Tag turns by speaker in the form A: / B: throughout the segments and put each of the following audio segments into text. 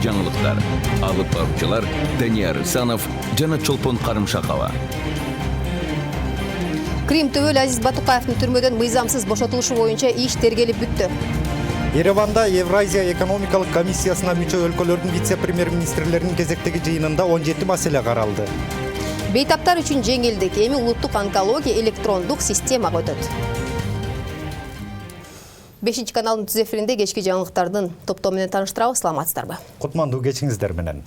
A: жаңылыктар. Алып баруучулар Данияр Исанов жана Чолпон Карымшакова.
B: Крим төбөл Азиз Батукаевдин түрмөдөн мыйзамсыз бошотулушу боюнча иш тергелип бүттү.
C: Ереванда Евразия экономикалык комиссиясына мүчө өлкөлөрдүн вице-премьер-министрлеринин кезектеги жыйынында 17 маселе каралды.
B: Бейтаптар үчүн жеңилдик, эми улуттук онкология электрондук системага өтөт. 5 каналдын түз эфиринде кечки жаңылыктардын топтому менен тааныштырабыз. Саламатсыздарбы?
C: Кутмандуу кечиңиздер менен.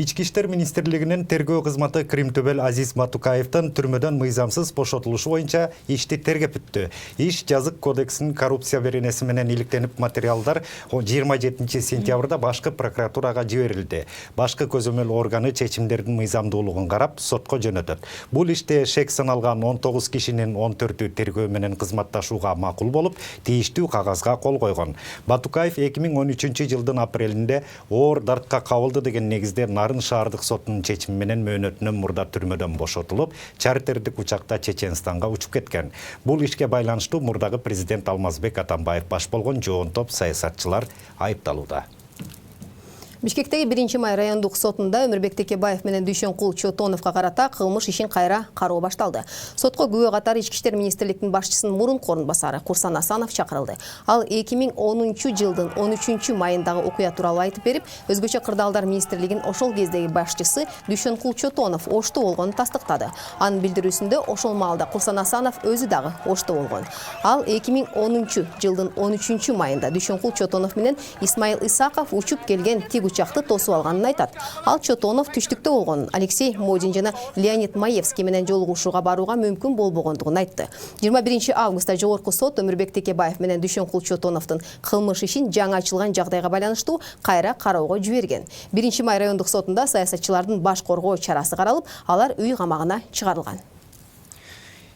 C: Ички иштер министрлигинин тергөө кызматы Крим төбөл Азиз Батукаевдин түрмөдөн мыйзамсыз бошотулушу боюнча ишти тергеп бүттү. Иш жазык кодексинин коррупция беренеси менен иликтенип материалдар 27 сентябрда башкы прокуратурага жиберилди. Башкы көзөмөл органы чечимдердин мыйзамдуулугун карап, сотко жөнөтөт. Бул иште шек саналган 19 кишинин 14-ü тергөө менен кызматташууга макул болуп, тийиштүү кагаз кол койгон. Батукаев 2013 жылдын апрелинде оор дартка кабылды деген негизде Нарын шаардык сотунун чечими менен мөөнөтүнөн мурда түрмөдөн бошотулуп, чартердик учакта Чеченстанга учуп кеткен. Бул ишке байланыштуу мурдагы президент Алмазбек Атамбаев баш болгон жоон топ саясатчылар айыпталууда.
B: Бишкектеги 1-май райондук сотунда Өмүрбек Текебаев менен Дүйшөнкул Чотоновго карата кылмыш ишин кайра кароо башталды. Сотко күбө катары Ички иштер министрликтин башчысынын мурунку орун басары Курсан Асанов чакырылды. Ал 2010 жылдын 13 майындагы окуя тууралуу айтып берип, өзгөчө кырдаалдар министрлигинин ошол кездеги башчысы Дүйшөнкул Чотонов ошту болгонун тастыктады. Анын билдирүүсүндө ошол маалда Курсан Асанов өзү дагы ошту болгон. Ал 2010 жылдын 13 майында Дүйшөнкул Чотонов менен Исмаил Исаков учуп келген тиг учакты тосуп алганын айтат. Ал Чотонов түштүктө болгон Алексей Модин жана Леонид Маевский менен жолугушууга барууга мүмкүн болбогондугун айтты. 21 августта жогорку сот Өмүрбек Текебаев менен Дүйшөнкул Чотоновдун кылмыш ишин жаңы ачылган жагдайга байланыштуу кайра кароого жиберген. 1-май райондук сотунда саясатчылардын баш коргоо чарасы каралып, алар үй камагына чыгарылган.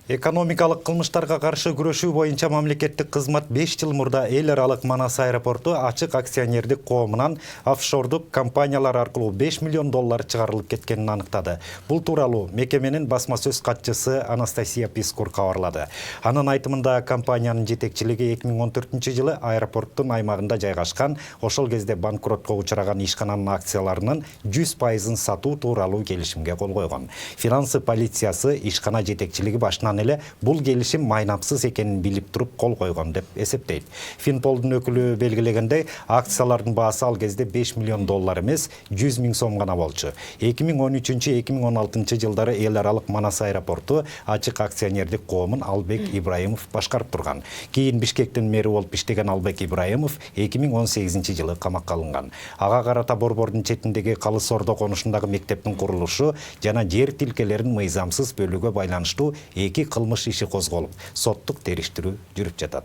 C: Экономикалык кылмыштарга каршы күрөшүү боюнча мамлекеттик кызмат 5 жыл мурда эл аралык Манас аэропорту ачык акционердик коомунан офшордук компаниялар аркылуу 5 миллион доллар чыгарылып кеткенин аныктады. Бул тууралуу мекеменин басма сөз катчысы Анастасия Пискур кабарлады. Анын айтымында компаниянын жетекчилиги 2014 жылы аэропорттун аймагында жайгашкан, ошол кезде банкротко учураган ишкананын акцияларынын 100% сатуу тууралуу келишимге кол койгон. Финансы полициясы ишкана жетекчилиги башынан эле бул келишим майнапсыз экенин билип туруп кол койгон деп эсептейт. Финполдун өкүлү белгилегендей, акциялардын баасы ал кезде 5 миллион доллар эмес, 100 миң сом гана болчу. 2013-2016 жылдары эл аралык Манас аэропорту ачык акционердик коомун Албек Ибраимов башкарып турган. Кийин Бишкектин мэри болуп иштеген Албек Ибраимов 2018 жылы камакка алынган. Ага карата борбордун четиндеги Калыс Ордо конушундагы мектептин курулушу жана жер тилкелерин мыйзамсыз бөлүүгө байланыштуу 2 кылмыш иши козголуп, соттук териштирүү жүрүп жатат.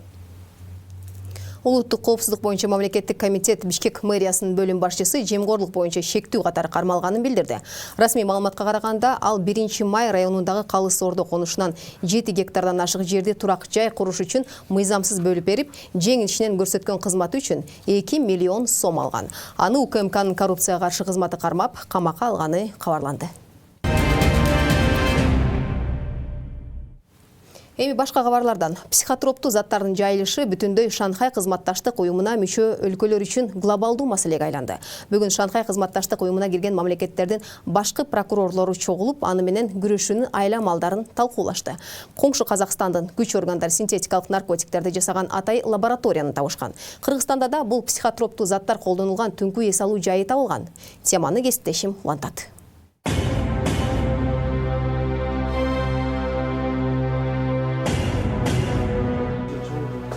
B: Улуттук коопсуздук боюнча мамлекеттик комитет Бишкек мэриясынын бөлүм башчысы жемгорлук боюнча шектүү катары кармалганын билдирди. Расмий маалыматка караганда, ал 1-май районундагы Калыс Ордо конушунан 7 гектардан ашык жерди турак жай куруш үчүн мыйзамсыз бөлүп берип, жең ишинен көрсөткөн кызматы үчүн 2 миллион сом алган. Аны УКМКнын коррупцияга каршы кызматы кармап, камакка алганы кабарланды. Эми башка кабарлардан. Психотроптуу заттардын жайылышы бүтүндөй Шанхай кызматташтык уюмуна мүчө өлкөлөр үчүн глобалдуу маселеге айланды. Бүгүн Шанхай кызматташтык уюмуна кирген мамлекеттердин башкы прокурорлору чогулуп, аны менен күрөшүүнүн айла амалдарын талкуулашты. Коңшу Казакстандын күч органдары синтетикалык наркотиктерди жасаган атай лабораторияны табышкан. Кыргызстанда да бул психотроптуу заттар колдонулган түнкү эс алуу жайы табылган. Теманы кесиптешим улантат.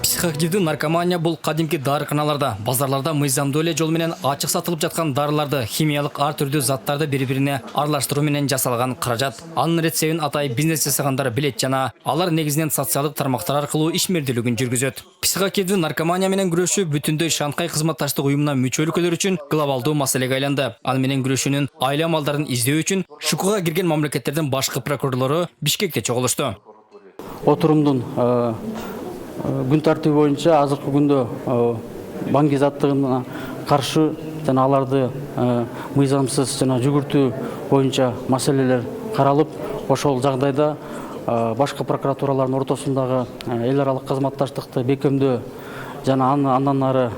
D: Психоактивдүү наркомания бул кадимки дарыканаларда, базарларда мыйзамдуу эле жол менен ачык сатылып жаткан дарыларды, химиялык ар түрдүү заттарды бири-бирине аралаштыруу менен жасалган каражат. Анын рецептин атай бизнес жасагандар билет жана алар негизинен социалдык тармактар аркылуу ишмердүүлүгүн жүргүзөт. Психоактивдүү наркомания менен күрөшүү бүтүндөй Шанхай кызматташтык уюмуна мүчө өлкөлөр үчүн глобалдуу маселеге айланды. Аны менен күрөшүүнүн айла амалдарын издөө үчүн ШУКга кирген мамлекеттердин башкы прокурорлору Бишкекте чогулушту.
E: Отурумдун күн тартиби боюнча азыркы күндө баңгизаттыгына каршы жана аларды мыйзамсыз жана жүгүртүү боюнча маселелер каралып, ошол жагдайда башкы прокуратуралардын ортосундагы эл аралык кызматташтыкты бекемдөө жана андан ары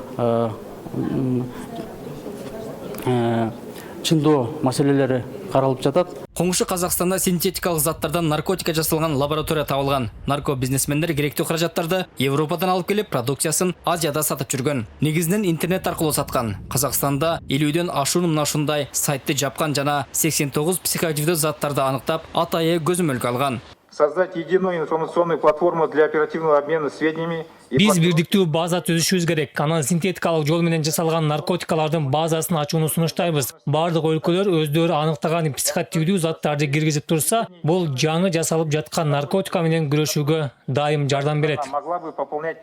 E: чыңдоо маселелери каралып жатат.
D: Коңшу Қазақстанда синтетикалык заттардан наркотика жасалган лаборатория табылган. Нарко бизнесмендер керектүү каражаттарды Европадан алып келип, продукциясын Азияда сатып жүргөн. Негизинен интернет аркылуу саткан. Казакстанда 50ден ашуун мына ушундай сайтты жапкан жана 89 психоактивдүү заттарды аныктап, атайы көзөмөлгө алган.
F: Создать единую информационную платформу для оперативного обмена сведениями.
G: Биз бирдиктүү база түзүшүбүз керек. Анан синтетикалык жол менен жасалган наркотикалардын базасын ачууну сунуштайбыз. Бардык өлкөлөр өздөрү аныктаган психоактивдүү заттарды киргизип турса, бул жаңы жасалып жаткан наркотика менен күрөшүүгө дайым жардам берет.
F: Могла бы пополнять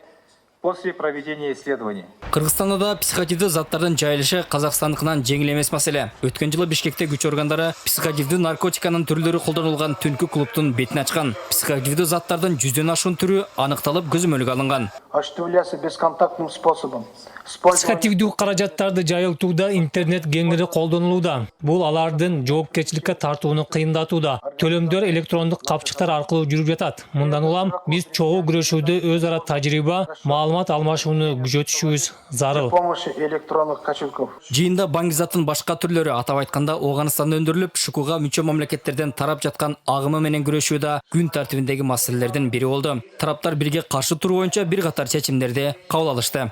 F: после проведения исследований.
D: Кыргызстанда да психоактивдүү заттардын жайылышы казакстандыкынан жеңил эмес маселе. Өткөн жылы Бишкекте күч органдары психоактивдүү наркотиканын түрлөрү колдонулган түнкү клубтун бетин ачкан. Психоактивдүү заттардын 100ден ашуун түрү аныкталып көзөмөлгө алынган.
H: Осуществляется бесконтактным способом.
G: Психоактивдүү каражаттарды жайылтууда интернет кеңири колдонулууда. Бул алардын жоопкерчиликке тартууну кыйындатууда. Төлөмдөр электрондук капчыктар аркылуу жүрүп жатат. Мындан улам биз чогуу күрөшүүдө өз ара тажрыйба, маалымат алмашууну күчөтүшүбүз зарыл.
H: Помощи электронных кошельков.
D: Жыйында баңгизаттын башка түрлөрү, атап айтканда Ооганстанда өндүрүлүп, ШУКУга мүчө мамлекеттерден тарап жаткан агымы менен күрөшүү да күн тартибиндеги маселелердин бири болду. Тараптар бирге каршы туруу боюнча бир катар чечимдерди кабыл алышты.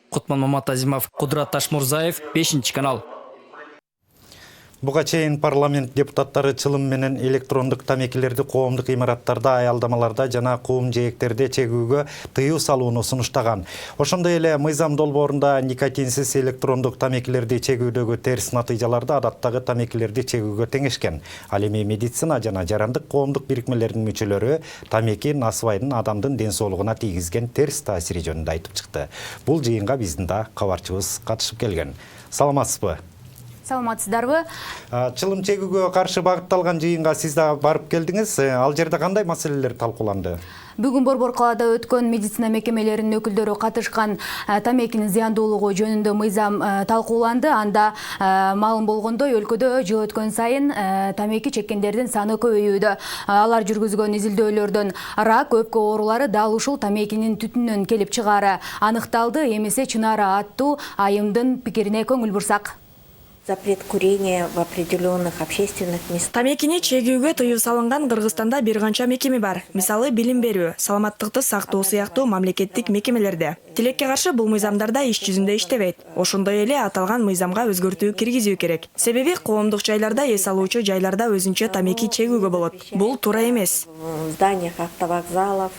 D: Кутман Маматазимов, Кудрат Ташмурзаев, 5 канал.
C: Буга чейин парламент депутаттары чылым менен электрондук тамекилерди коомдук имараттарда, аялдамаларда жана куум жээктерде чегүүгө тыюу салууну сунуштаган. Ошондой эле мыйзам долбоорунда никотинсиз электрондук тамекилерди чегүүдөгү терс натыйжаларды адаттагы тамекилерди чегүүгө теңешкен. Ал эми медицина жана жарандык коомдук бирикмелердин мүчөлөрү тамеки насыбайдын адамдын ден соолугуна тийгизген терс таасири жөнүндө айтып чыкты. Бул жыйынга биздин да кабарчыбыз катышып келген. Саламатсызбы?
I: Саламатсыздарбы?
C: Чылым чегүүгө каршы багытталган жыйынга сиз да барып келдиңиз. Ал жерде кандай маселелер талкууланды?
I: Бүгүн Борбор калаада өткөн медицина мекемелеринин өкүлдөрү катышкан тамекинин зыяндуулугу жөнүндө мыйзам талкууланды. Анда маалым болгондой, өлкөдө жыл өткөн сайын тамеки чеккендердин саны көбөйүүдө. Алар жүргүзгөн изилдөөлөрдөн рак, өпкө оорулары дал ушул тамекинин түтүнүнөн келип чыгаары аныкталды. Эмесе Чынара аттуу айымдын пикирине көңүл бурсак.
J: Запрет курения в определенных общественных местах.
K: Тамекини чегүүгө тыюу салынган Кыргызстанда бир канча мекеме бар. Мисалы билим берүү, саламаттыкты сактоо сыяктуу мамлекеттик мекемелерде. Тилекке каршы бул мыйзамдарда иш жүзүндө иштебейт. Ошондой эле аталган мыйзамга өзгөртүү киргизүү керек. Себеби коомдук жайларда, эс алуучу жайларда өзүнчө тамеки чегүүгө болот. Бул туура эмес.
J: В зданиях автовокзалов.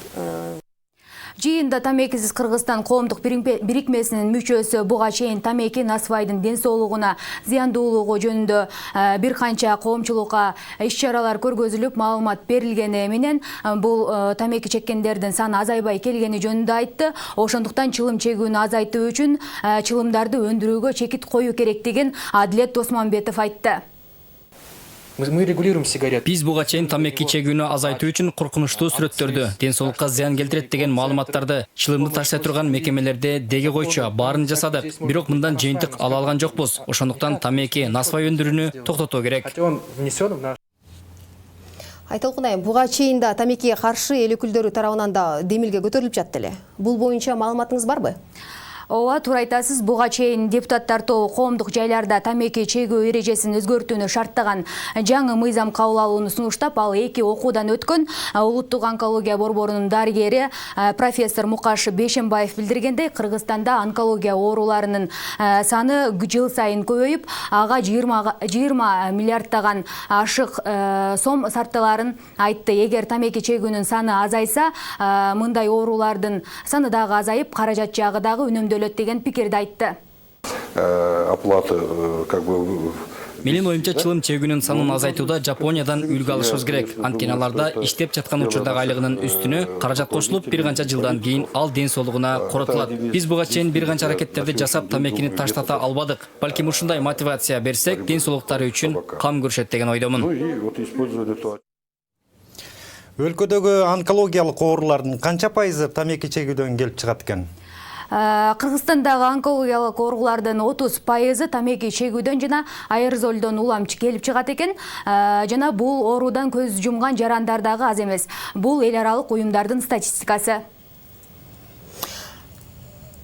I: Жыйында Тамекисиз Кыргызстан коомдук бирикмесинин мүчөсү буга чейин тамеки насыбайдын ден соолугуна зыяндуулугу жөнүндө бир канча коомчулукка иш-чаралар көргөзүлүп, маалымат берилгени менен бул тамеки чеккендердин саны азайбай келгени жөнүндө айтты. Ошондуктан чылым чегүүнү азайтуу үчүн чылымдарды өндүрүүгө чекит коюу керектигин Адилет Досманбетов айтты.
L: Мы регулируем сигарет.
D: Биз буга чейин тамеки чегүүнү азайтуу үчүн коркунучтуу сүрөттөрдү, ден соолукка зыян келтирет деген маалыматтарды чылымды таштай турган мекемелерде деге койчу баарын жасадык. Бирок мындан жыйынтык ала алган жокпуз. Ошондуктан тамеки насыбай өндүрүүнү токтотуу керек.
B: Айтылгандай, буга чейин да тамекиге каршы эл өкүлдөрү тарабынан да демилге көтөрүлүп жатты эле. Бул боюнча маалыматыңыз барбы?
I: Ооба, туура айтасыз. Буга чейин депутаттар тобу коомдук жайларда тамеки чегүү эрежесин өзгөртүүнү шарттаган жаңы мыйзам кабыл алууну сунуштап, ал 2 окуудан өткөн. Улуттук онкология борборунун дарыгери профессор Мукаш Бешенбаев билдиргендей, Кыргызстанда онкология ооруларынын саны жыл сайын көбөйүп, ага 20 миллиардтаган ашык сом сарпталарын айтты. Эгер тамеки чегүүнүн саны азайса, мындай оорулардын саны дагы азайып, каражат жагы дагы үнөмдөлөт деген пикирди айтты.
M: Оплата
D: Менин оюмча чылым чегүүнүн санын азайтууда Жапониядан үлгү алышыбыз керек. Анткени аларда иштеп жаткан учурдагы айлыгынын үстүнө каражат кошулуп, бир канча жылдан кийин ал ден соолугуна коротулат. Биз буга чейин бир канча аракеттерди жасап тамекини таштата албадык. Балким ушундай мотивация берсек, ден соолуктары үчүн кам көрүшөт деген ойдомун.
C: Өлкөдөгү онкологиялык оорулардын канча пайызы тамеки чегүүдөн келип чыгат экен?
I: Кыргызстандагы онкологиялык оорулардын 30% тамеки чегүүдөн жана аэрозолдон улам келип чыгат экен. Жана бул оорудан көз жумган жарандар дагы аз эмес. Бул эл аралык уюмдардын статистикасы.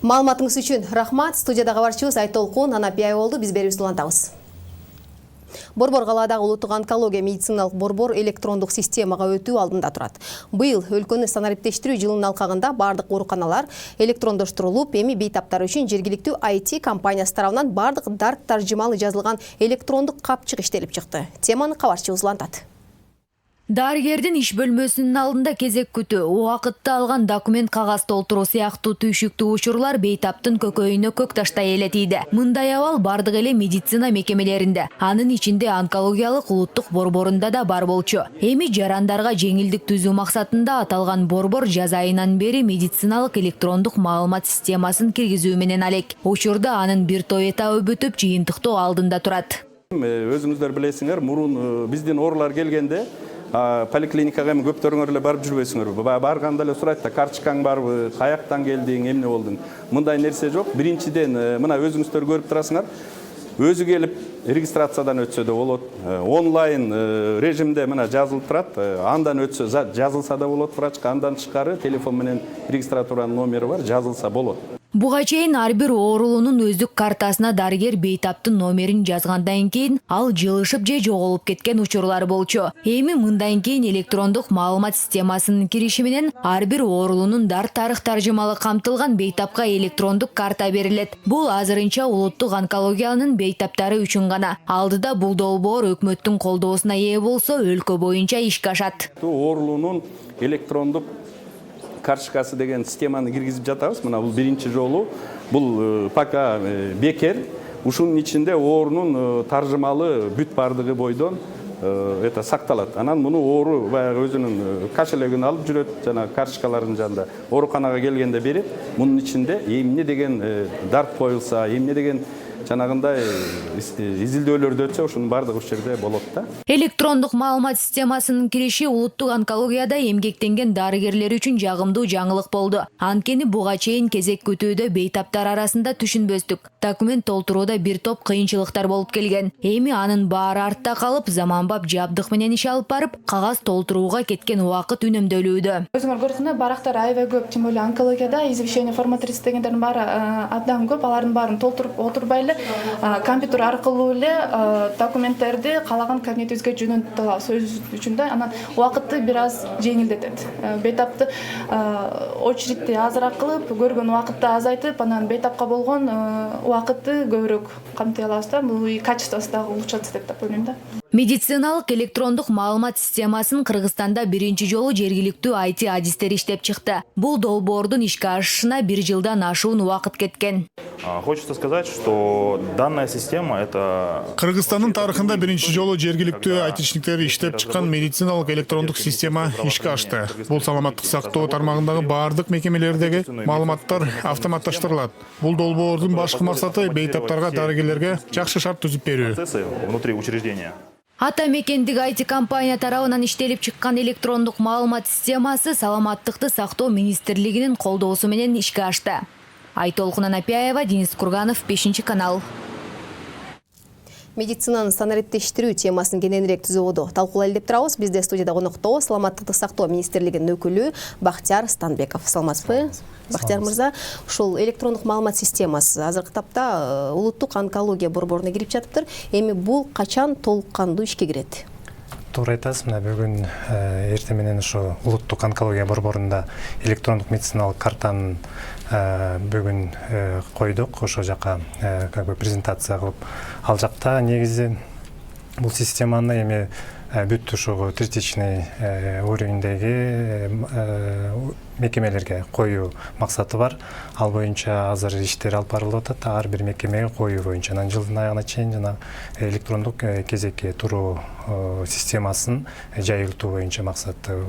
B: Маалыматыңыз үчүн рахмат. Студияда кабарчыбыз Айтолкун Анапияй болду. Биз берүүбүздү улантабыз. Борбор калаадагы улуттук онкология медициналык борбор электрондук системага өтүү алдында турат. Быйыл өлкөнү санариптештирүү жылынын алкагында бардык ооруканалар электрондоштурулуп, эми бейтаптар үчүн жергиликтүү IT компаниясы тарабынан бардык дарк таржымалы жазылган электрондук капчык иштелип чыкты. Теманы кабарчыбыз улантат.
I: Дарыгердин иш бөлмөсүнүн алдында кезек күтүү, убакытта алган документ кагаз толтуруу сыяктуу түйшүктүү учурлар бейтаптын көкөйүнө көк таштай эле тийди. Мындай абал бардык эле медицина мекемелеринде, анын ичинде онкологиялык улуттук борборунда да бар болчу. Эми жарандарга жеңилдик түзүү максатында аталган борбор жаз айынан бери медициналык электрондук маалымат системасын киргизүү менен алек. Учурда анын бир топ этабы бүтүп, жыйынтыктоо алдында турат.
M: Өзүңүздөр билесиңер, мурун биздин оорулар келгенде поликлиникага эми көптөрүңөр эле барып жүрбөйсүңөрбү. Барганда эле сурайт да, карточкаң барбы, каяктан келдиң, эмне болдуң? Мындай нерсе жок. Биринчиден мына өзүңүздөр көрүп турасыңар. Өзү келип регистрациядан өтсө да болот. Онлайн режимде мына жазылып турат. Андан өтсө жазылса да болот врачка, андан тышкары телефон менен регистратуранын номери бар, жазылса болот.
I: Буга чейин ар бир оорулуунун өздүк картасына дарыгер бейтаптын номерин жазгандан кийин ал жылышып же жоголуп кеткен учурлар болчу. Эми мындан кийин электрондук маалымат системасынын кириши менен ар бир оорулуунун тарых таржымалы камтылган бейтапка электрондук карта берилет. Бул азырынча улуттук онкологиянын бейтаптары үчүн гана. Алдыда бул долбоор өкмөттүн колдоосуна ээ болсо, өлкө боюнча ишке ашат.
M: Оорулуунун электрондук карточкасы деген системаны киргизип жатабыз. Мына бул биринчи жолу. Бул пока бекер. Ушунун ичинде оорунун таржымалы бүт бардыгы бойдон сакталат. Анан муну оору баягы өзүнүн кошелегин алып жүрөт, жана карточкалардын жанында ооруканага келгенде берет. Мунун ичинде эмне деген дарт коюлса, эмне деген жанагындай изилдөөлөрдө өтсө, ошонун бардыгы ушул жерде болот да.
I: Электрондук маалымат системасынын кириши улуттук онкологияда эмгектенген дарыгерлер үчүн жагымдуу жаңылык болду. Анткени буга чейин кезек күтүүдө бейтаптар арасында түшүнбөстүк, документ толтурууда бир топ кыйынчылыктар болуп келген. Эми анын баары артта калып, заманбап жабдык менен иш алып барып, кагаз толтурууга кеткен убакыт үнөмдөлүүдө.
N: Өзүңөр көрсөңөр, барактар аябай көп, тем более онкологияда извещение форма 30 дегендердин баары абдан көп, алардын баарын толтуруп отурбай эле компьютер аркылуу эле документтерди каалаган кабинетибизге жөнөтүп алабыз. Өзүбүз үчүн да анан убакытты бир аз жеңилдетет. Бейтапты очередти азыраак кылып, көргөн убакытты азайтып, анан бейтапка болгон убакытты көбүрөөк камтый алабыз да. Бул качествосы дагы улучшат деп ойлойм да.
I: Медициналык электрондук маалымат системасын Кыргызстанда биринчи жолу жергиликтүү IT адистер иштеп чыкты. Бул долбоордун ишке ашышына бир жылдан ашуун убакыт кеткен.
O: Хочется сказать, что данная система это
P: Кыргызстандын тарыхында биринчи жолу жергиликтүү айтичниктер иштеп чыккан медициналык электрондук система ишке ашты. Бул саламаттык сактоо тармагындагы бардык мекемелердеги маалыматтар автоматташтырылат. Бул долбоордун башкы максаты бейтаптарга, дарыгерлерге жакшы шарт түзүп берүү.
O: Внутри учреждения.
I: Ата мекендик IT компания тарабынан иштелип чыккан электрондук маалымат системасы саламаттыкты сактоо министрлигинин колдоосу менен ишке ашты. Айтолкун Анапияева, Денис Курганов, 5-канал.
B: Медицинаны санариптештирүү темасын кененирээк түзүүдө талкуулайлы деп турабыз. Бизде студияда коноктоо саламаттыкты сактоо министрлигинин өкүлү Бахтияр Станбеков. Саламатсызбы, Бахтияр мырза? Ушул электрондук маалымат системасы азыркы тапта улуттук онкология борборуна кирип жатыптыр. Эми бул качан толук кандуу ишке кирет?
C: Туура айтасыз. Мына бүгүн эртең менен ушу улуттук онкология борборунда электрондук медициналык картанын бүгүн койдук. Ошол жака презентация кылып, ал жакта негизи бул системаны эми бүт ушу третичный уровеньдеги мекемелерге коюу максаты бар. Ал боюнча азыр иштер алып барылып атат. Ар бир мекемеге коюу боюнча анан жылдын аягына чейин жана электрондук кезекке туруу системасын жайылтуу боюнча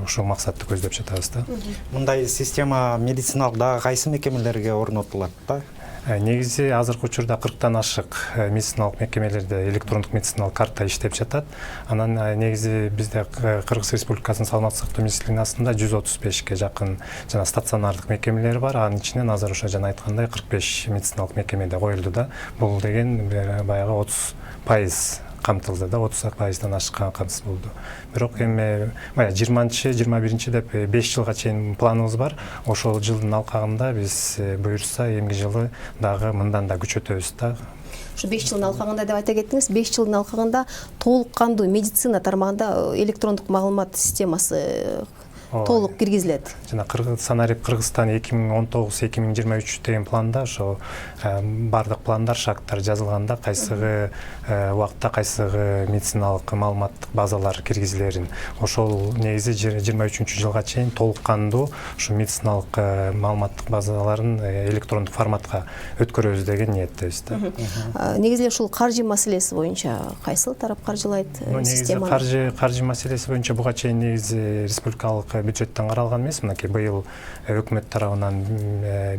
C: ушул максатты көздөп жатабыз да.
Q: Мындай система медициналык дагы кайсы мекемелерге орнотулат да?
C: Негизи азыркы учурда 40тан ашык медициналык мекемелерде электрондук медициналык карта иштеп жатат. Анан негизи бизде Кыргыз Республикасынын саламаттык сактоо министрлигинин астында 135ке жакын жана стационардык мекемелер бар. Анын ичинен азыр ошо жана айткандай 45 медициналык мекемеде коюлду да. Бул деген баягы 30%
R: камтылды да, 30%-дан ашкан камсыз болду. Бирок эми баягы 20-21 деп 5 жылга чейин планыбыз бар. Ошол жылдын алкагында биз буюрса эмки жылы дагы мындан да күчөтөбүз да.
B: Ушу 5 жылдын алкагында деп айта кеттиңиз. 5 жылдын алкагында толук кандуу медицина тармагында электрондук маалымат системасы толук киргизилет.
R: Жана Санарип Кыргызстан 2019-2023 деген планда ошо бардык пландар, шарттар жазылганда кайсыгы убакытта кайсыгы медициналык маалыматтык базалар киргизилерин ошол негизи 23-жылга чейин толук кандуу ушу медициналык маалыматтык базаларын электрондук форматка өткөрөбүз деген ниеттебиз да.
B: Негизи ушул каржы маселеси боюнча кайсыл тарап каржылайт системаны?
R: Каржы маселеси боюнча буга чейин негизи республикалык бюджеттен каралган эмес. Мынакей быйыл өкмөт тарабынан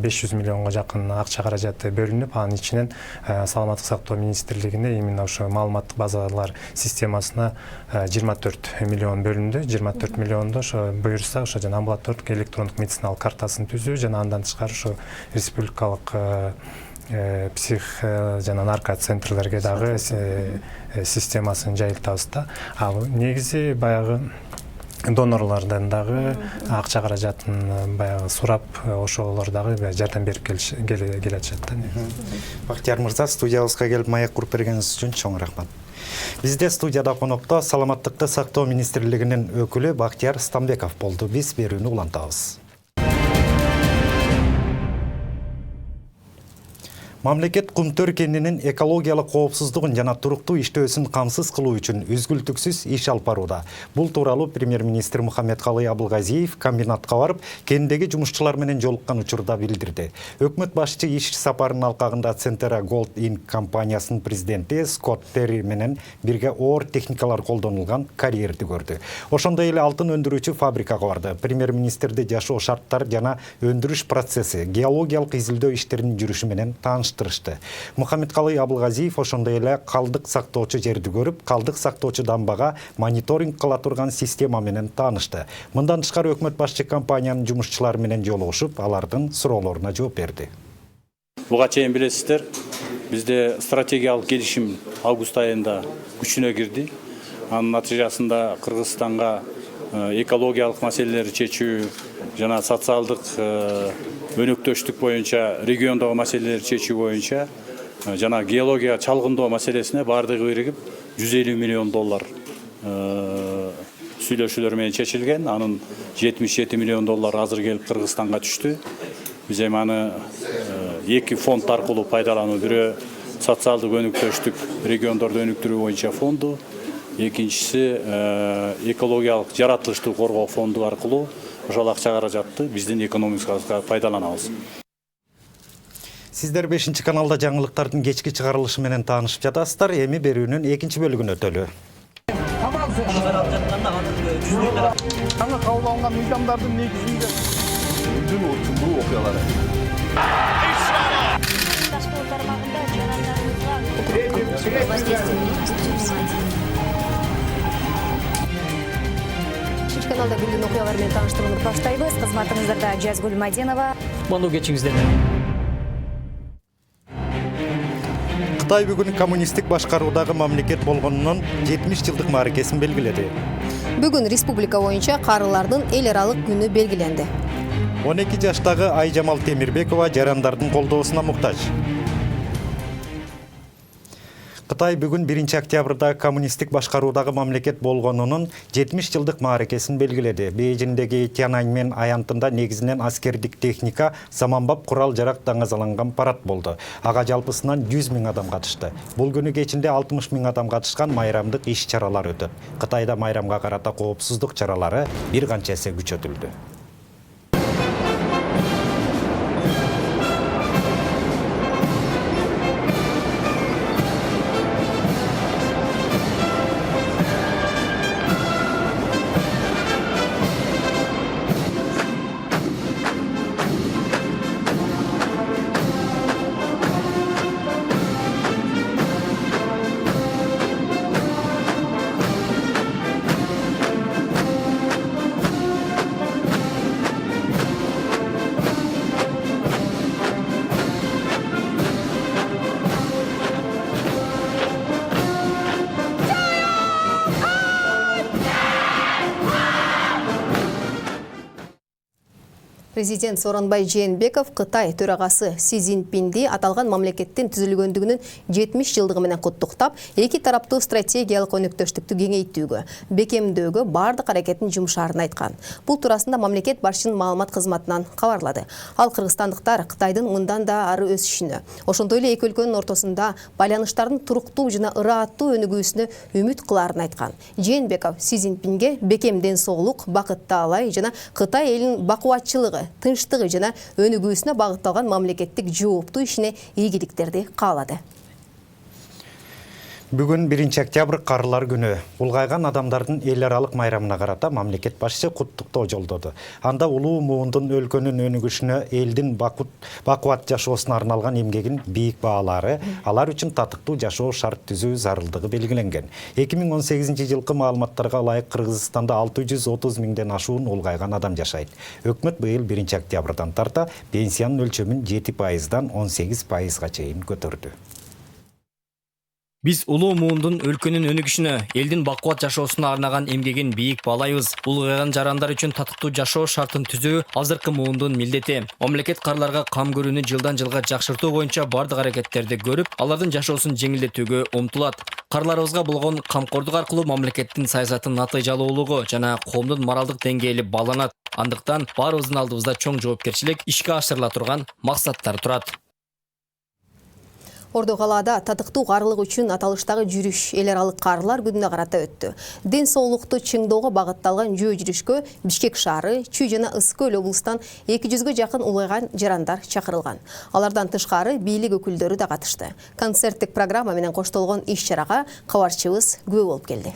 R: 500 миллионго жакын акча каражаты бөлүнүп, анын ичинен саламаттык сактоо министрлигине именно ошо маалыматтык базалар системасына 24 миллион бөлүндү. 24 миллионду ошо буюрса ошо жана амбулатордук электрондук медициналык картасын түзүү жана андан тышкары ошо республикалык псих жана нарко центрлерге дагы системасын жайылтабыз да. Негизи баягы донорлордон дагы акча каражатын баягы сурап ошолор дагы жардам берип келатышат да.
C: Бактияр мырза, студиябызга келип маек куруп бергениңиз үчүн чоң рахмат. Бизде студияда конокто саламаттыкты сактоо министрлигинин өкүлү Бактияр Стамбеков болду. Биз берүүнү улантабыз. Мамлекет Кумтөр кенинин экологиялык коопсуздугун жана туруктуу иштөөсүн камсыз кылуу үчүн үзгүлтүксүз иш алып барууда. Бул тууралуу премьер-министр Мухаммедкалый Абылгазиев комбинатка барып, кендеги жумушчулар менен жолуккан учурда билдирди. Өкмөт башчы иш сапарынын алкагында Центера Gold Inc. компаниясынын президенти Скотт Терри менен бирге оор техникалар колдонулган карьерди көрдү. Ошондой эле алтын өндүрүүчү фабрикага барды. Премьер-министрди жашоо шарттар жана өндүрүш процесси, геологиялык изилдөө иштеринин жүрүшү менен тааныштырды. Мухаммедкалый Абылгазиев ошондой эле калдык сактоочу жерди көрүп, калдык сактоочу дамбага мониторинг кыла турган система менен таанышты. Мындан тышкары өкмөт башчы компаниянын жумушчулары менен жолугушуп, алардын суроолоруна жооп берди.
S: Буга чейин билесиздер, бизде стратегиялык келишим август айында күчүнө кирди. Анын натыйжасында Кыргызстанга экологиялык маселелерди чечүү жана социалдык өнөктөштүк боюнча, региондогу маселелерди чечүү боюнча жана геология чалгындоо маселесине бардыгы биригип $150 миллион сүйлөшүүлөр менен чечилген. Анын $77 миллион азыр келип Кыргызстанга түштү. Биз эми аны эки фонд аркылуу пайдалануу, бирөө социалдык өнөктөштүк региондорду өнүктүрүү боюнча фонду, экинчиси экологиялык жаратылышты коргоо фонду аркылуу ошол акча каражатты биздин экономикабызга пайдаланабыз.
C: Сиздер 5-каналда жаңылыктардын кечки чыгарылышы менен таанышып жатасыздар. Эми берүүнүн экинчи бөлүгүнө өтөлү.
H: Жаңы кабыл алынган мыйзамдардын негизинде
A: Үйдүн отундуу окуялары.
B: Каналда күндүн окуялары менен тааныштырууну баштайбыз.
I: Кызматыңыздарда Жазгүл Мадинова.
G: Кутмандуу кечиңиздер.
C: Кытай бүгүн коммунисттик башкаруудагы мамлекет болгонунун 70 жылдык мааракесин белгиледи.
B: Бүгүн республика боюнча карылардын эл аралык күнү белгиленди.
C: 12 жаштагы Айжамал Темирбекова жарандардын колдоосуна муктаж. Кытай бүгүн 1 октябрда коммунисттик башкаруудагы мамлекет болгонунун 70 жылдык мааракесин белгиледи. Бейжиңдеги Тяньаньмэн аянтында негизинен аскердик техника, заманбап курал жарак даңазаланган парад болду. Ага жалпысынан 100 000 адам катышты. Бул күнү кечинде 60 000 адам катышкан майрамдык иш-чаралар өтөт. Кытайда майрамга карата коопсуздук чаралары бир канча эсе күчөтүлдү.
B: Президент Сооронбай Жээнбеков Кытай төрагасы Си Цзиньпинди аталган мамлекеттин түзүлгөндүгүнүн 70 жылдыгы менен куттуктап, эки тараптуу стратегиялык өнөктөштүктү кеңейтүүгө, бекемдөөгө бардык аракетин жумшаарын айткан. Бул туурасында мамлекет башчынын маалымат кызматынан кабарлады. Ал кыргызстандыктар Кытайдын мындан да ары өсүшүнө, ошондой эле эки өлкөнүн ортосунда байланыштардын туруктуу жана ырааттуу өнүгүүсүнө үмүт кылаарын айткан. Жээнбеков Си Цзиньпинге бекемден соолук, бакыттаалай жана Кытай элинин бакубатчылыгы, тынчтыгы жана өнүгүүсүнө багытталган мамлекеттик жооптуу ишине ийгиликтерди каалады.
C: Бүгін 1 октябрь Карылар күнү. Улгайган адамдардын эл аралык майрамына карата мамлекет башчысы куттуктоо жолдоду. Анда улуу муундун өлкөнүн өнүгүшүнө, элдин бакубат жашоосуна арналган эмгегин бийик баалары, алар үчүн татыктуу жашоо шарт түзүү зарылдыгы белгиленген. 2018 жылкы маалыматтарга ылайык Кыргызстанда 630 миңден ашуун улгайган адам жашайт. Өкмөт быйыл 1 октябрдан тарта пенсиянын өлчөмүн 7%дан 18%га чейин көтөрдү.
D: Биз улуу муундун өлкөнүн өнүгүшүнө, элдин бакубат жашоосуна арнаган эмгегин бийик баалайбыз. Улгайган жарандар үчүн татыктуу жашоо шартын түзүү азыркы муундун милдети. Мамлекет карларга кам көрүүнү жылдан жылга жакшыртуу боюнча бардык аракеттерди көрүп, алардын жашоосун жеңилдетүүгө умтулат. Карларыбызга болгон камкордук аркылуу мамлекеттин саясатынын натыйжалуулугу жана коомдун моралдык деңгээли бааланат. Андыктан баарыбыздын алдыбызда чоң жоопкерчилик, ишке ашырыла турган максаттар турат.
B: Ордо калаада татыктуу каарылык үчүн аталыштагы жүрүш эл аралык каарылар күнүнө карата өттү. Ден соолукту чыңдоого багытталган жөө жүрүшкө Бишкек шаары, Чүй жана Ысык Көл облустан 200ге жакын улгайган жарандар чакырылган. Алардан тышкары бийлик өкүлдөрү да катышты. Концерттик программа менен коштолгон иш-чарага кабарчыбыз күбө болуп келди.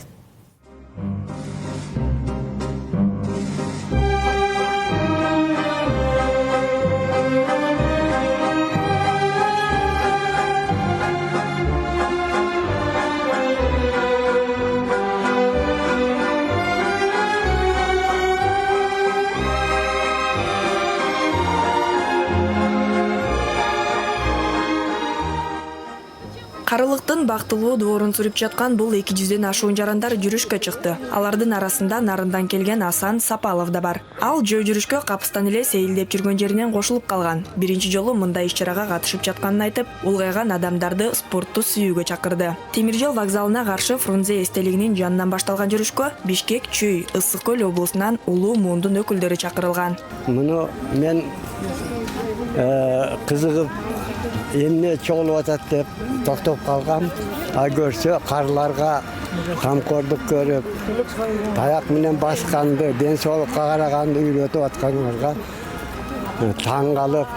K: Карылыктын бактылуу доорун сүрүп жаткан бул 200ден ашуун жарандар жүрүшкө чыкты. Алардын арасында Нарындан келген Асан Сапалов да бар. Ал жөө жүрүшкө капыстан эле сейилдеп жүргөн жеринен кошулуп калган. Биринчи жолу мындай иш-чарага катышып жатканын айтып, улгайган адамдарды спортту сүйүүгө чакырды. Темир жол вокзалына каршы Фрунзе эстелигинин жанынан башталган жүрүшкө Бишкек, Чүй, Ысык Көл облусунан улуу муундун өкүлдөрү чакырылган.
T: Муну мен кызыгып эмне чогулуп атат деп токтоп калгам. Көрсө карларга камкордук көрүп, таяк менен басканды, ден соолукка караганды үйрөтүп аткандарга таң калып,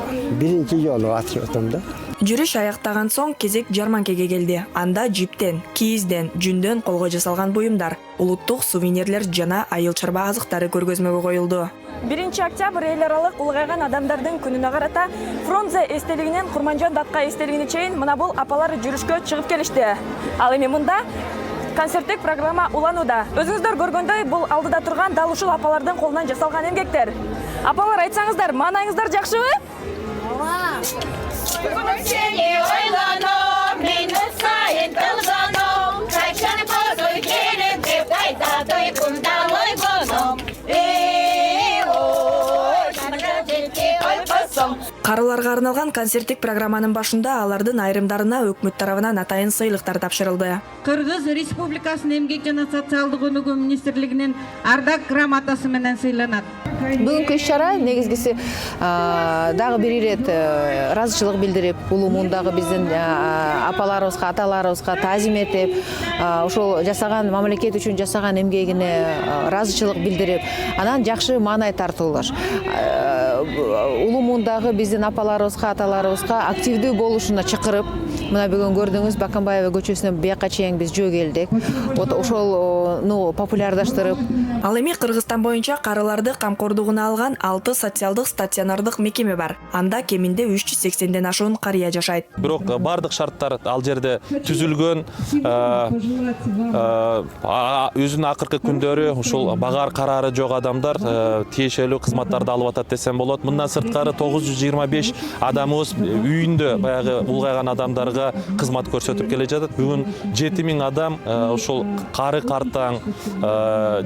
T: биринчи жолу атып атам да.
K: Жүрүш аяктаган соң кезек жарманкеге келди. Анда жиптен, кийизден, жүндөн колго жасалган буюмдар, улуттук сувенирлер жана айыл чарба азыктары көргөзмөгө коюлду. 1 октябрь эл аралык улгайган адамдардын күнүнө карата Фрунзе эстелигинен Курманжан Датка эстелигине чейин мына бул апалар жүрүшкө чыгып келишти. Ал эми мында концерттик программа уланууда. Өзүңүздөр көргөндөй, бул алдыда турган дал ушул апалардын колунан жасалган эмгектер. Апалар, айтсаңыздар, маанайыңыздар жакшыбы? Карыларга арналган концерттик программанын башында алардын айрымдарына өкмөт тарабынан атайын сыйлыктар тапшырылды.
U: Кыргыз Республикасынын эмгек жана социалдык өнүгүү министрлигинин ардак грамотасы менен сыйланат.
V: Бүгүнкү иш-чара негизгиси дагы бир ирет ыраазычылык билдирип, улуу муундагы биздин апаларыбызга, аталарыбызга таазим этип, ошол жасаган мамлекет үчүн жасаган эмгегине ыраазычылык билдирип, анан жакшы маанай тартуулаш. Улуу муундагы биздин апаларыбызга, аталарыбызга активдүү болушуна чакырып, мына бүгүн көрдүңүз, Баканбаева көчөсүнөн бияка чейин биз жөө келдик. Ошол популярдаштырып.
K: Ал эми Кыргызстан боюнча карыларды камкордугуна алган 6 социалдык стационардык мекеме бар. Анда кеминде 380ден ашуун карыя жашайт.
W: Бирок бардык шарттар ал жерде түзүлгөн. Өзүнүн акыркы күндөрү ушул багар карары жок адамдар тиешелүү кызматтарды алып атат десем болот. Мындан сырткары 920 25 адамыбыз үйүндө баягы улгайган адамдарга кызмат көрсөтүп келе жатат. Бүгүн 7000 адам ошол кары картаң,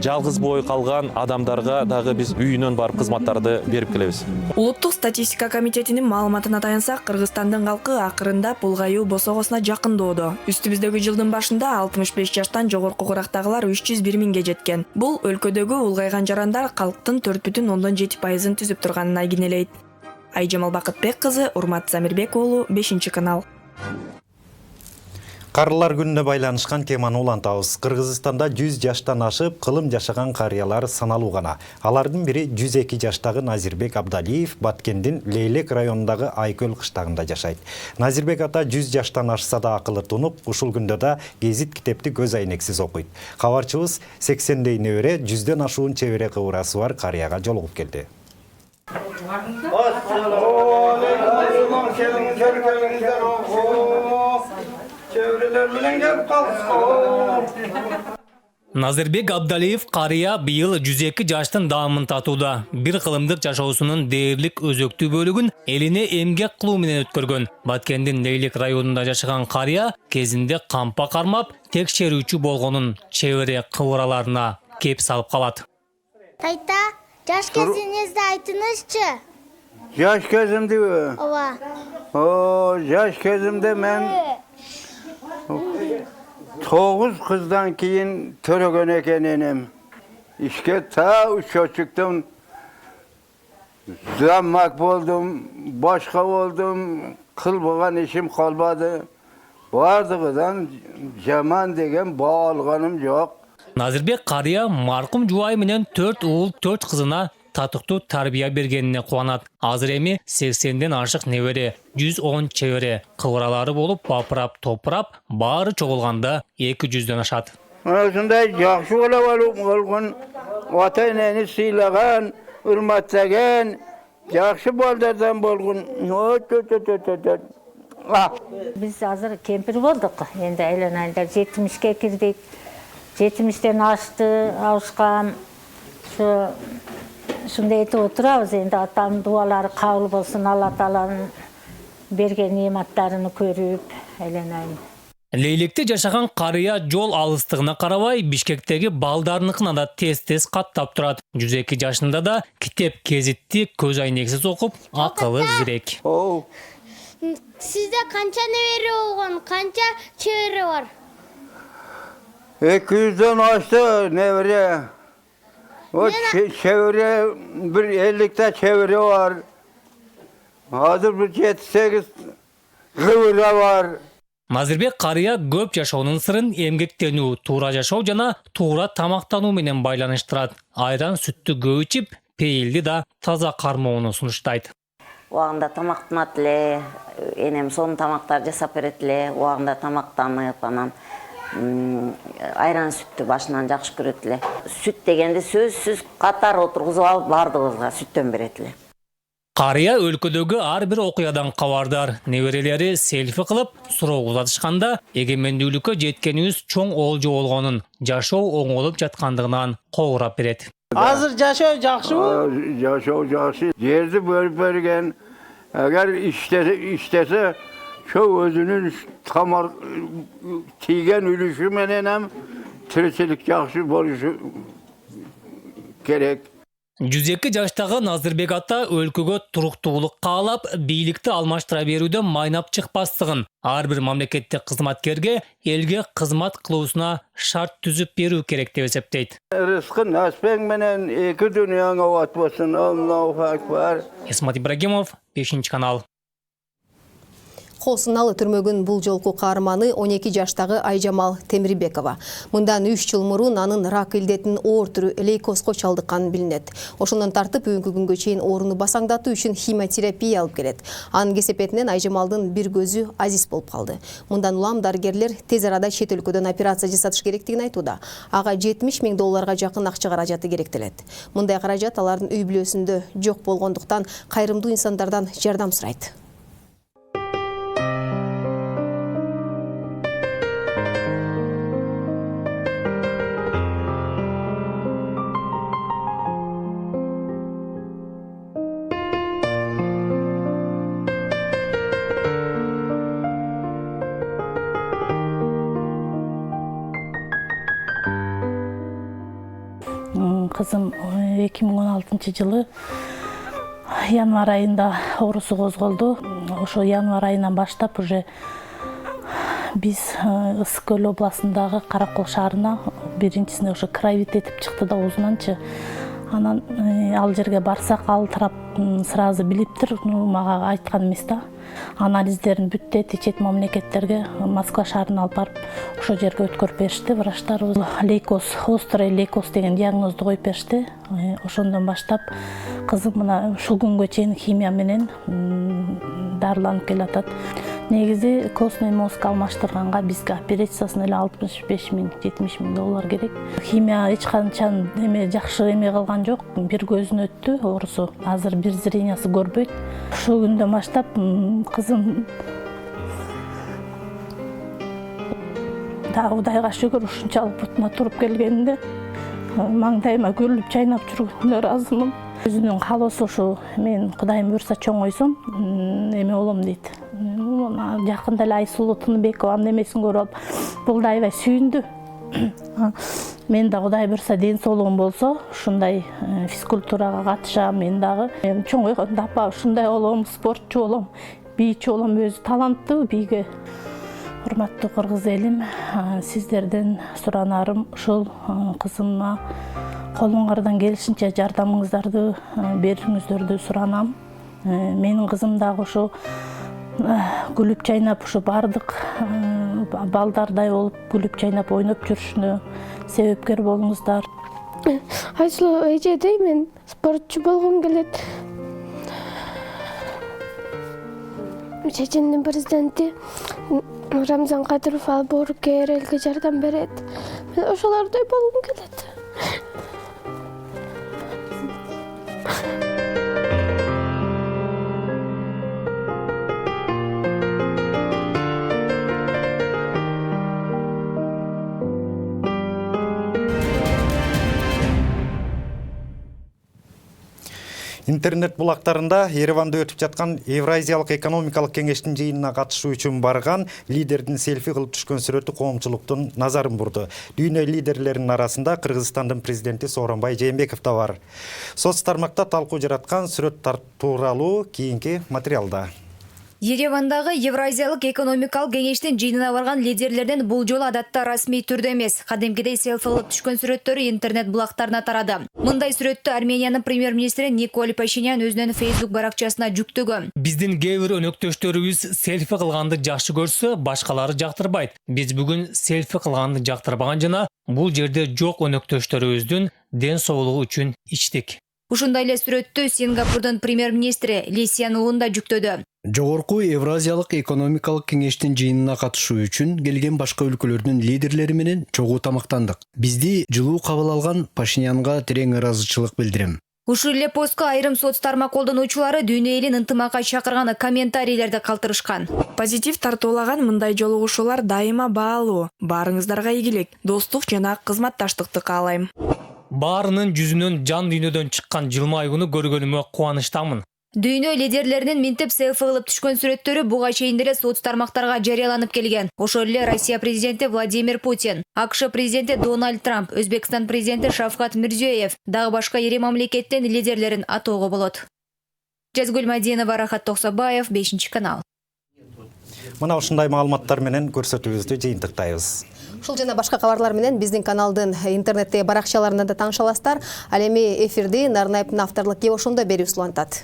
W: жалгыз бой калган адамдарга дагы биз үйүнөн барып кызматтарды берип келебиз.
K: Улуттук статистика комитетинин маалыматына таянсак, Кыргызстандын калкы акырындап улгаюу босогосуна жакындоодо. Үстүбүздөгү жылдын башында 65 жаштан жогорку курактагылар 301 миңге жеткен. Бул өлкөдөгү улгайган жарандар калктын 4,7%-ын түзүп турганын айгинелейт. Айжамал Бакытбек кызы, Урмат Замирбек уулу, 5-канал.
C: Карылар күнүнө байланышкан теманы улантабыз. Кыргызстанда 100 жаштан ашып, кылым жашаган карыялар саналуу гана. Алардын бири 102 жаштагы Назирбек Абдалиев Баткендин Лейлек районундагы Айкөл кыштагында жашайт. Назирбек ата 100 жаштан ашса да акылы тунуп, ушул күндө да гезит китепти көз айнексиз окуйт. Кабарчыбыз 80дей небере 100дөн ашуун чебере кыбырасы бар карыяга жолугуп келди.
G: Назирбек Абдалиев карыя быйыл 102 жаштын даамын татууда. Бир кылымдык жашоосунун дээрлик өзөктүү бөлүгүн элине эмгек кылуу менен өткөргөн. Баткендин Лейлек районунда жашаган карыя кезинде кампа кармап, текшерүүчү болгонун чебере кыбыраларына кеп салып калат.
E: Тайта, жаш кезиңизди айтыңызчы.
F: Жаш кезимдиби?
E: Ооба.
F: Жаш кезимде мен 9 kızdan keyin törөгөн экен энем. İşke ta 3 çocuktum. Zammak boldum, başka oldum. Kılbıgan işim kalmadı. Bardığıdan jaman degen bağ alganım yok.
G: Назирбек карыя маркум жубайы менен 4 уул 4 кызына татыктуу тарбия бергенине кубанат. Азыр эми 80ден ашык небере, 110 чебере кыбыралары болуп, бапырап, топурап, баары чогулганда 200дөн ашат.
F: Ошондой жакшы болгон, ата-энени сыйлаган, урматтаган, жакшы балдардан болгон.
J: Биз азыр кемпир болдук. Энди айланайдар 70ке кирдик. 70ден ашты, ауышкан. Шундай этип отурабыз. Энди атамдын дуалары кабыл болсун, Алла Тааланын берген нематтарын көрүп айланайын.
G: Лейлекте жашаган карыя жол алыстыгына карабай, Бишкектеги балдарыныкына да тез-тез каттап турат. 102 жашында да китеп кезитти көз айнексиз окуп, акылы зирек.
E: Сизде канча небере болгон, канча чебере бар?
F: 200'den aştı nevre. O çevre bir 50'te çevre var. Hazır bir 7-8 kıvıra var.
G: Назирбек карыя көп жашоонун сырын эмгектенүү, туура жашоо жана туура тамактануу менен байланыштырат. Айран сүттү көп ичип, пейилди да таза кармоону сунуштайт.
J: Убагында тамактанат эле, энем сонун тамактар жасап берет эле, убагында тамактанып, анан айран сүттү башынан жакшы көрөт эле. Сүт дегенде сөзсүз катар отургузуп алып бардыгыбызга сүттөн берет эле.
G: Карыя өлкөдөгү ар бир окуядан кабардар. Неберелери селфи кылып, суроо узатышканда эгемендүүлүккө жеткенибиз чоң олжо болгонун, жашоо оңолуп жаткандыгынан кооурап берет.
F: Азыр жашоо жакшыбы? Жашоо жакшы. Жерди бөлүп берген. Эгер иштесе, şu özünün tamar tiygen ülüşü menenem tirçilik yakşı boluşu gerek.
G: 102 жаштагы Назирбек ата өлкөгө туруктуулук каалап, бийликти алмаштыра берүүдө майнап чыкпастыгын, ар бир мамлекеттик кызматкерге элге кызмат кылуусуна шарт түзүп берүү керек деп эсептейт.
F: Рызкы насбең менен эки дүйнөңө атпасын. Аллаху акбар.
G: Исмат Ибрагимов, 5-канал.
B: Кол сыналы түрмөгүн бул жолку каарманы 12 жаштагы Айжамал Темирбекова. Мындан 3 жыл мурун анын рак илдетинин оор түрү лейкозго чалдыкканы билинет. Ошондон тартып бүгүнкү күнгө чейин ооруну басаңдатуу үчүн химиотерапия алып келет. Анын кесепетинен Айжамалдын бир көзү азиз болуп калды. Мындан улам дарыгерлер тез арада чет өлкөдөн операция жасатыш керектигин айтууда. Ага $70 000 жакын акча каражаты керектелет. Мындай каражат алардын үй бүлөсүндө жок болгондуктан кайрымдуу инсандардан жардам сурайт.
L: кызым 2016 жылы январь айында оорусу козголду. Ошо январь айынан баштап уже биз Ысык Көл областындагы Каракол шаарына биринчисине ошо кровит этип чыкты да оозунанчы. Анан ал жерге барсак ал тарап сразу билиптир, мага айткан эмес да. Анализдерин бүттү, чет мамлекеттерге Москва шаарына алып барып ошо жерге өткөрүп беришти. Врачтар лейкоз, острый лейкоз деген диагнозду коюп беришти. Ошондон баштап кызым мына ушул күнгө чейин химия менен дарыланып келатат. Негизи костный мозг алмаштырганга бизге операциясына эле 65 000, 70 000 доллар керек. Химия эч канчан жакшы эме кылган жок. Бир көзүн өттү оорусу. Азыр бир зрениясы көрбөйт. Ошол күндөн баштап кызым да Кудайга шүгүр ушунчалык бутуна туруп келгенде маңдайыма күлүп чайнап жүргөнүнө ыраазымын. Өзүнүн каалоосу ушу мен Кудайым буйрса чоңойсом эме болом дейт. Жакында эле Айсулуу Тыныбекованын эмесин көрүп алып, бул да аябай сүйүндү. Мен да Кудай буйрса ден соолугум болсо, ушундай физкультурага катышам, мен дагы чоңойгондо апа ушундай болом, спортчу болом, бийчи болом, өзү таланттуу бийге. Урматтуу кыргыз элим, сиздерден суранарым ушул кызыма колуңардан келишинче жардамыңыздарды бериңиздерди суранам. Менин кызым дагы ушу күлүп чайнап ушу бардык балдардай болуп күлүп чайнап ойноп жүрүшүнө себепкер болуңуздар.
E: Айсулуу эжедей мен спортчу болгум келет. Чечендин президенти Рамзан Кадыров ал боорукер элге жардам берет. Мен ошолордой болгум келет.
C: Интернет булактарында Ереванда өтүп жаткан Евразиялык экономикалык кеңештин жыйынына катышуу үчүн барган лидердин селфи кылып түшкөн сүрөтү коомчулуктун назарын бурду. Дүйнө лидерлеринин арасында Кыргызстандын президенти Сооронбай Жээнбеков да бар. Соц тармакта талкуу жараткан сүрөт тууралуу кийинки материалда.
I: Еревандагы Евразиялык экономикалык кеңештин жыйынына барган лидерлерден бул жолу адатта расмий түрдө эмес, кадимкидей селфи кылып түшкөн сүрөттөрү интернет булактарына тарады. Мындай сүрөттү Армениянын премьер-министри Николь Пашинян өзүнүн Facebook баракчасына жүктөгөн.
G: Биздин кээ бир өнөктөштөрүбүз селфи кылганды жакшы көрсө, башкалары жактырбайт. Биз бүгүн селфи кылганды жактырбаган жана бул жерде жок өнөктөштөрүбүздүн ден соолугу үчүн ичтик.
I: Ушундай эле сүрөттү Сингапурдун премьер-министри Ли Сиан Лун да жүктөдү.
M: Жогорку Евразиялык экономикалык кеңештин жыйынына катышуу үчүн келген башка өлкөлөрдүн лидерлери менен чогуу тамактандык. Бизди жылуу кабыл алган Пашинянга терең ыраазычылык билдирем.
I: Ушул эле постко айрым соц тармак колдонуучулары дүйнө элин ынтымакка чакырган комментарийлерди калтырышкан.
K: Позитив тартуулаган мындай жолугушуулар дайыма баалуу. Баарыңыздарга ийгилик, достук жана кызматташтыкты каалайм.
G: Баарынын жүзүнөн жан дүйнөдөн чыккан жылмайгууну көргөнүмө кубанычтамын.
I: Дүйнө лидерлеринин минтип селфи кылып түшкөн сүрөттөрү буга чейин деле соц тармактарга жарыяланып келген. Ошол эле Россия президенти Владимир Путин, АКШ президенти Дональд Трамп, Өзбекстан президенти Шавкат Мирзиёев дагы башка ири мамлекеттин лидерлерин атоого болот. Жазгүл Мадинова, Рахат Токсобаев, 5-канал.
C: Мына ушундай маалыматтар менен көрсөтүүбүздү жыйынтыктайбыз.
B: Ушул жана башка кабарлар менен биздин каналдын интернеттеги баракчаларында да таныша аласыздар. Ал эми эфирди Нарнаевдин авторлук кеп ошондо берүү улантат.